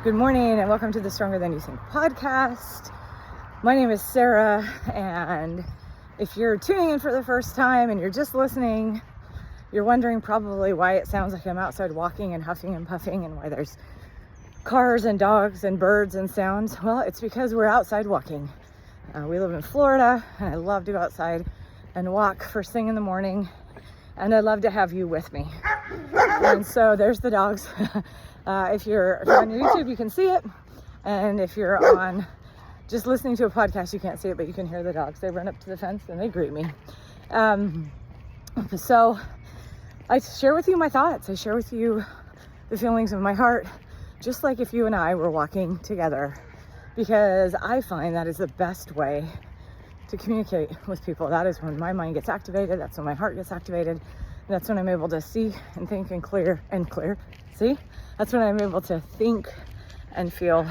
Good morning and welcome to the Stronger Than You Think podcast. My name is Sarah, and if you're tuning in for the first time and you're just listening, you're wondering probably why it sounds like I'm outside walking and huffing and puffing and why there's cars and dogs and birds and sounds. Well, it's because we're outside walking. We live in Florida and I love to go outside and walk first thing in the morning, and I love to have you with me. And so there's the dogs. If you're on YouTube, you can see it. And if you're on just listening to a podcast, you can't see it, but you can hear the dogs. They run up to the fence and they greet me. So I share with you my thoughts. I share with you the feelings of my heart, just like if you and I were walking together, because I find that is the best way to communicate with people. That is when my mind gets activated. That's when my heart gets activated. That's when I'm able to see and think and clear. See? That's when I'm able to think and feel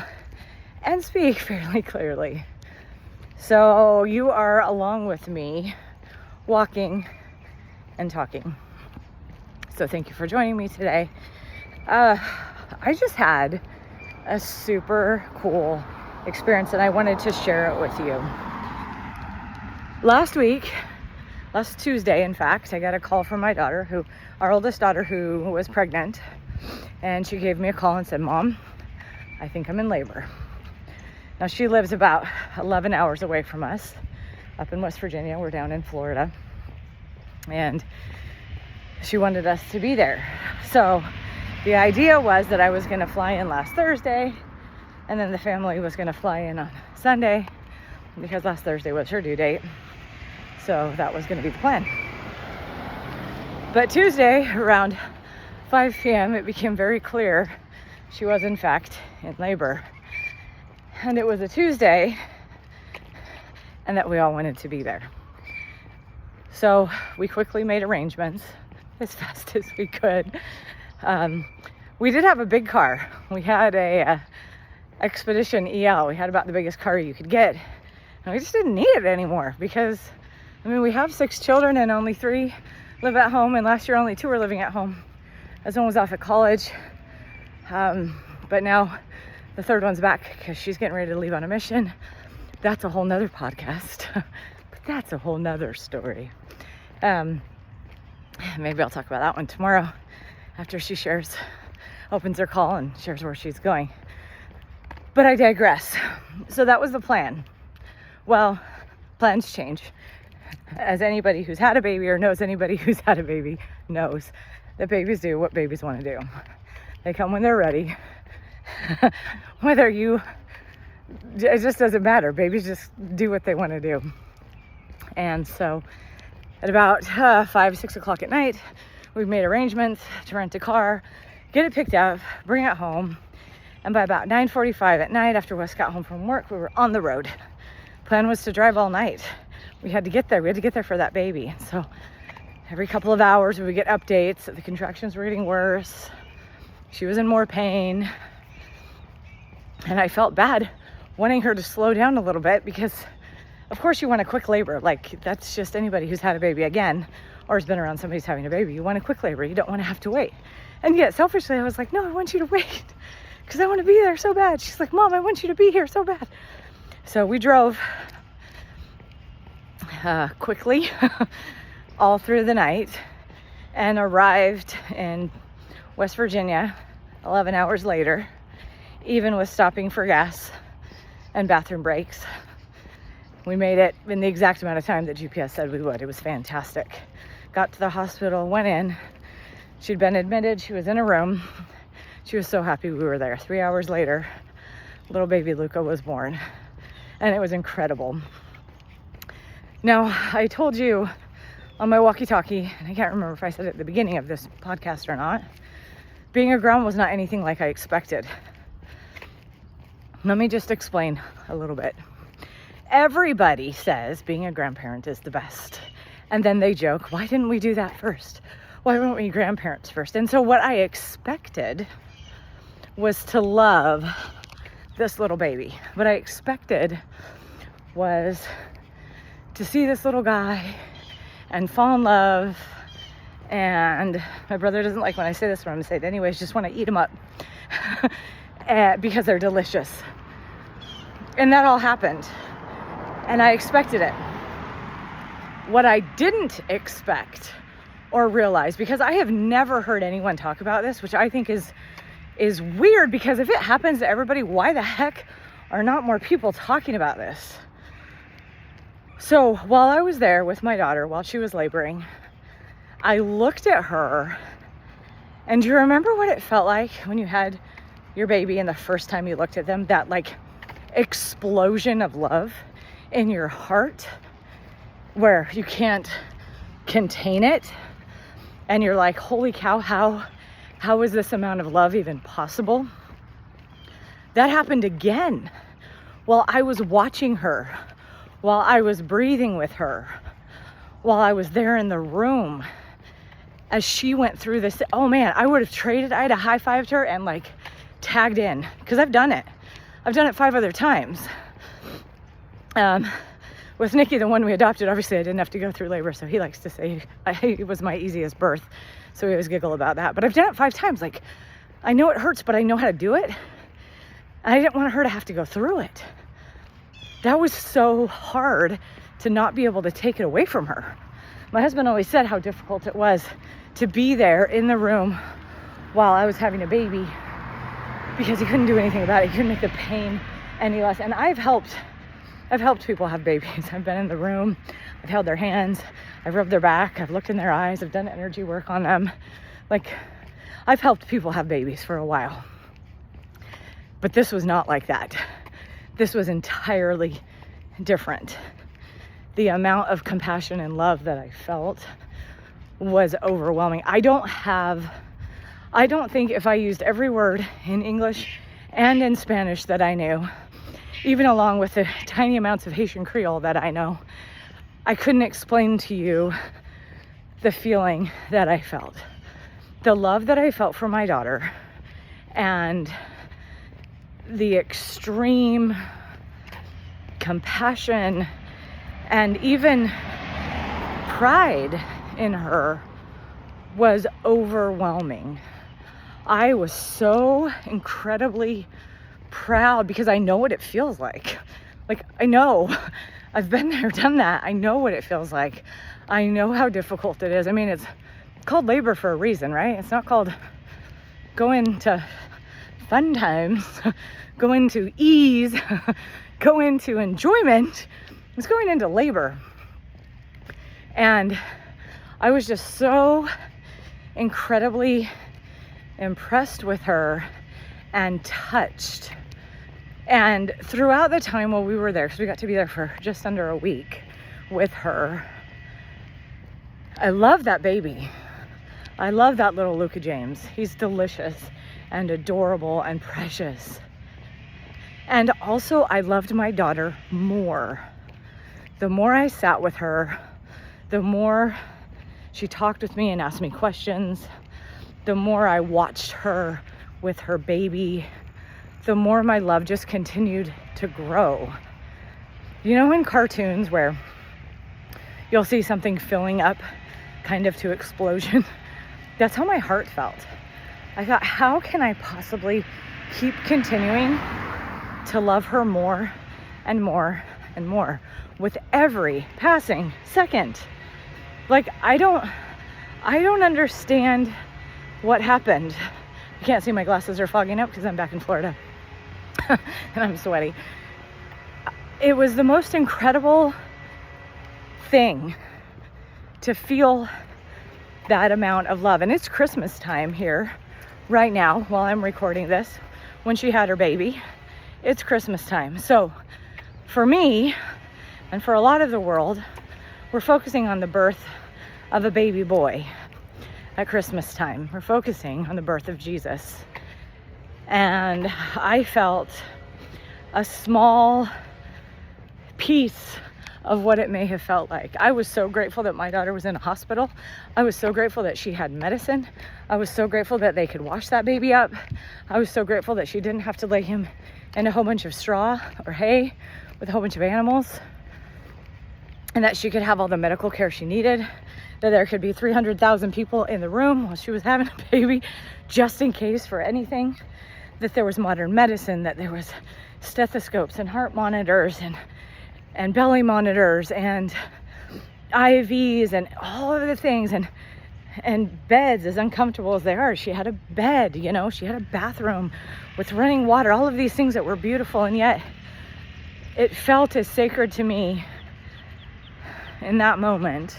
and speak fairly clearly. So you are along with me, walking and talking. So thank you for joining me today. I just had a super cool experience and I wanted to share it with you. Last Tuesday, in fact, I got a call from my daughter, our oldest daughter, who was pregnant. And she gave me a call and said, "Mom, I think I'm in labor." Now, she lives about 11 hours away from us up in West Virginia. We're down in Florida. And she wanted us to be there. So the idea was that I was going to fly in last Thursday, and then the family was going to fly in on Sunday because last Thursday was her due date. So that was going to be the plan. But Tuesday, around 5 p.m., it became very clear she was in fact in labor. And it was a Tuesday, and that we all wanted to be there. So we quickly made arrangements as fast as we could. We did have a big car. We had a Expedition EL. We had about the biggest car you could get. And we just didn't need it anymore because, we have 6 children and only 3 live at home. And last year only 2 were living at home, as one was off at college. But now the third one's back because she's getting ready to leave on a mission. That's a whole nother podcast. But that's a whole nother story. Maybe I'll talk about that one tomorrow after she opens her call and shares where she's going. But I digress. So that was the plan. Well, plans change. As anybody who's had a baby or knows anybody who's had a baby knows that babies do what babies want to do. They come when they're ready. It just doesn't matter. Babies just do what they want to do. And so at about 5, 6 o'clock at night, we've made arrangements to rent a car, get it picked up, bring it home. And by about 9:45 at night, after Wes got home from work, we were on the road. Plan was to drive all night. We had to get there. We had to get there for that baby. So every couple of hours, we would get updates that the contractions were getting worse. She was in more pain. And I felt bad wanting her to slow down a little bit because, of course, you want a quick labor. Like, that's just anybody who's had a baby again or has been around somebody who's having a baby. You want a quick labor. You don't want to have to wait. And yet, selfishly, I was like, no, I want you to wait because I want to be there so bad. She's like, Mom, I want you to be here so bad. So we drove quickly all through the night and arrived in West Virginia 11 hours later, even with stopping for gas and bathroom breaks. We made it in the exact amount of time that GPS said we would. It was fantastic. Got to the hospital, went in. She'd been admitted. She was in a room. She was so happy we were there. 3 hours later, little baby Luca was born. And it was incredible. Now, I told you on my walkie-talkie, and I can't remember if I said it at the beginning of this podcast or not, being a grandma was not anything like I expected. Let me just explain a little bit. Everybody says being a grandparent is the best. And then they joke, why didn't we do that first? Why weren't we grandparents first? And so what I expected was to love this little baby. What I expected was to see this little guy and fall in love. And my brother doesn't like when I say this, but I'm going to say it anyways, just want to eat him up. because they're delicious. And that all happened. And I expected it. What I didn't expect or realize, because I have never heard anyone talk about this, which I think is weird, because if it happens to everybody, why the heck are not more people talking about this? So while I was there with my daughter, while she was laboring, I looked at her, and do you remember what it felt like when you had your baby and the first time you looked at them, that like explosion of love in your heart where you can't contain it, and you're like, holy cow, how is this amount of love even possible? That happened again while I was watching her, while I was breathing with her, while I was there in the room as she went through this. Oh man, I would have traded. I'd have high-fived her and like tagged in, because I've done it 5 other times. With Nikki, the one we adopted, obviously I didn't have to go through labor, so he likes to say it was my easiest birth, so we always giggle about that. But I've done it 5 times. Like, I know it hurts, but I know how to do it. I didn't want her to have to go through it. That was so hard to not be able to take it away from her. My husband always said how difficult it was to be there in the room while I was having a baby, because he couldn't do anything about it. He couldn't make the pain any less. And I've helped people have babies. I've been in the room, I've held their hands, I've rubbed their back, I've looked in their eyes, I've done energy work on them. Like, I've helped people have babies for a while. But this was not like that. This was entirely different. The amount of compassion and love that I felt was overwhelming. I don't think if I used every word in English and in Spanish that I knew, even along with the tiny amounts of Haitian Creole that I know, I couldn't explain to you the feeling that I felt. The love that I felt for my daughter, and the extreme compassion and even pride in her was overwhelming. I was so incredibly proud, because I know what it feels like. Like, I know, I've been there, done that. I know what it feels like. I know how difficult it is. I mean, it's called labor for a reason, right? It's not called go into fun times, go into ease, go into enjoyment. It's going into labor. And I was just so incredibly impressed with her and touched. And throughout the time while we were there, because we got to be there for just under a week with her, I love that baby. I love that little Luca James. He's delicious and adorable and precious. And also, I loved my daughter more. The more I sat with her, the more she talked with me and asked me questions, the more I watched her with her baby, the more my love just continued to grow. You know, in cartoons where you'll see something filling up kind of to explosion, that's how my heart felt. I thought, how can I possibly keep continuing to love her more and more and more with every passing second? Like, I don't understand what happened. You can't see my glasses are fogging up because I'm back in Florida and I'm sweaty. It was the most incredible thing to feel that amount of love. And it's Christmas time here right now while I'm recording this. When she had her baby, it's Christmas time. So for me, and for a lot of the world, we're focusing on the birth of a baby boy at Christmas time. We're focusing on the birth of Jesus. And I felt a small piece of what it may have felt like. I was so grateful that my daughter was in a hospital. I was so grateful that she had medicine. I was so grateful that they could wash that baby up. I was so grateful that she didn't have to lay him in a whole bunch of straw or hay with a whole bunch of animals, and that she could have all the medical care she needed, that there could be 300,000 people in the room while she was having a baby, just in case for anything, that there was modern medicine, that there was stethoscopes and heart monitors and belly monitors and IVs and all of the things, and beds, as uncomfortable as they are. She had a bed, you know, she had a bathroom with running water, all of these things that were beautiful, and yet it felt as sacred to me in that moment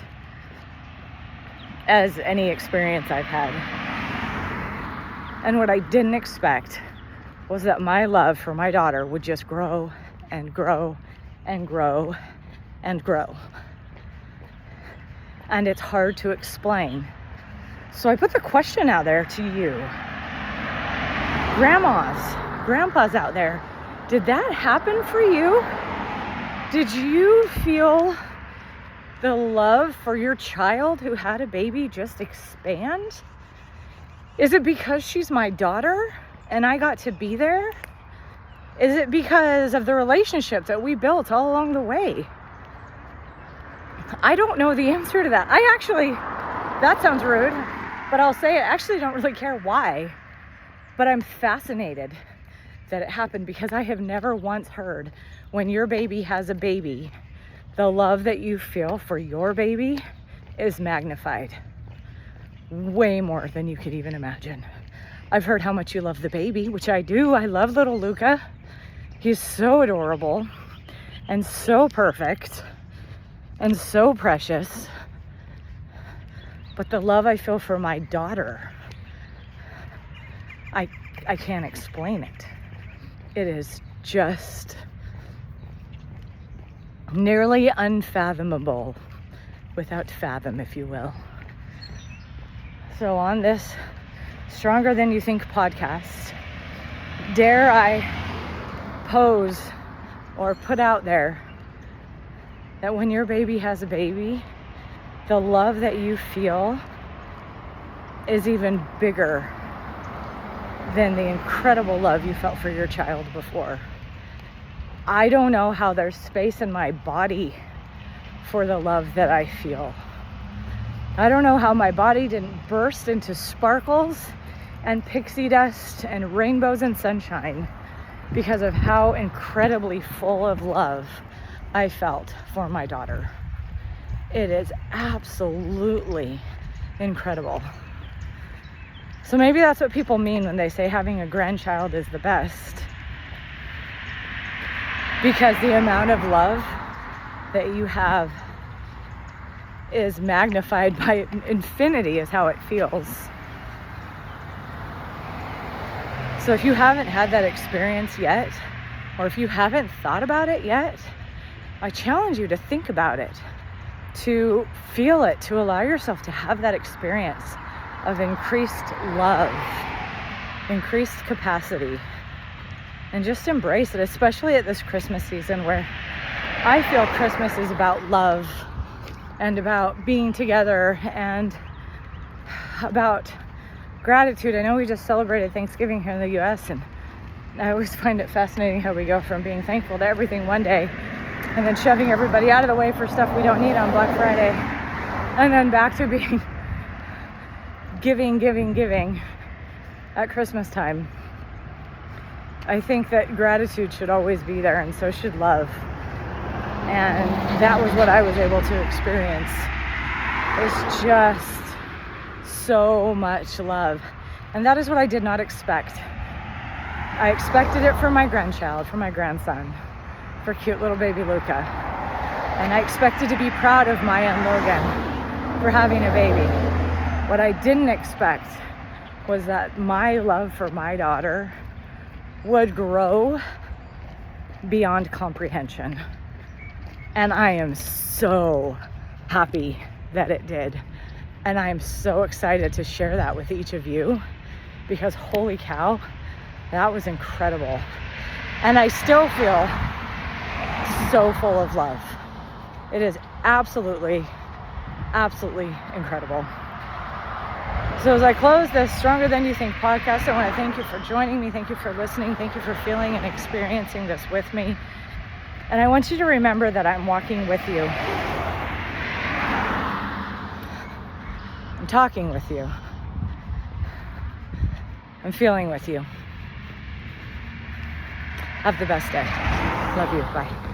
as any experience I've had. And what I didn't expect was that my love for my daughter would just grow and grow and grow and grow. And it's hard to explain. So I put the question out there to you. Grandmas, grandpas out there, did that happen for you? Did you feel the love for your child who had a baby just expand? Is it because she's my daughter and I got to be there? Is it because of the relationship that we built all along the way? I don't know the answer to that. That sounds rude, but I'll say I actually don't really care why. But I'm fascinated that it happened, because I have never once heard, when your baby has a baby, the love that you feel for your baby is magnified. Way more than you could even imagine. I've heard how much you love the baby, which I do. I love little Luca. He's so adorable and so perfect and so precious. But the love I feel for my daughter, I can't explain it. It is just nearly unfathomable, without fathom, if you will. So on this Stronger Than You Think podcast, dare I pose or put out there that when your baby has a baby, the love that you feel is even bigger than the incredible love you felt for your child before. I don't know how there's space in my body for the love that I feel. I don't know how my body didn't burst into sparkles and pixie dust and rainbows and sunshine because of how incredibly full of love I felt for my daughter. It is absolutely incredible. So maybe that's what people mean when they say having a grandchild is the best. Because the amount of love that you have is magnified by infinity, is how it feels. So if you haven't had that experience yet, or if you haven't thought about it yet, I challenge you to think about it, to feel it, to allow yourself to have that experience of increased love, increased capacity, and just embrace it, especially at this Christmas season where I feel Christmas is about love and about being together and about gratitude. I know we just celebrated Thanksgiving here in the US, and I always find it fascinating how we go from being thankful to everything one day and then shoving everybody out of the way for stuff we don't need on Black Friday, and then back to being giving at Christmas time. I think that gratitude should always be there, and so should love. And that was what I was able to experience. It's just so much love. And that is what I did not expect. I expected it for my grandchild, for my grandson, for cute little baby Luca. And I expected to be proud of Maya and Logan for having a baby. What I didn't expect was that my love for my daughter would grow beyond comprehension. And I am so happy that it did. And I am so excited to share that with each of you, because holy cow, that was incredible. And I still feel so full of love. It is absolutely incredible. So as I close this Stronger Than You Think podcast, I want to thank you for joining me. Thank you for listening. Thank you for feeling and experiencing this with me. And I want you to remember that I'm walking with you. I'm talking with you. I'm feeling with you. Have the best day. Love you. Bye.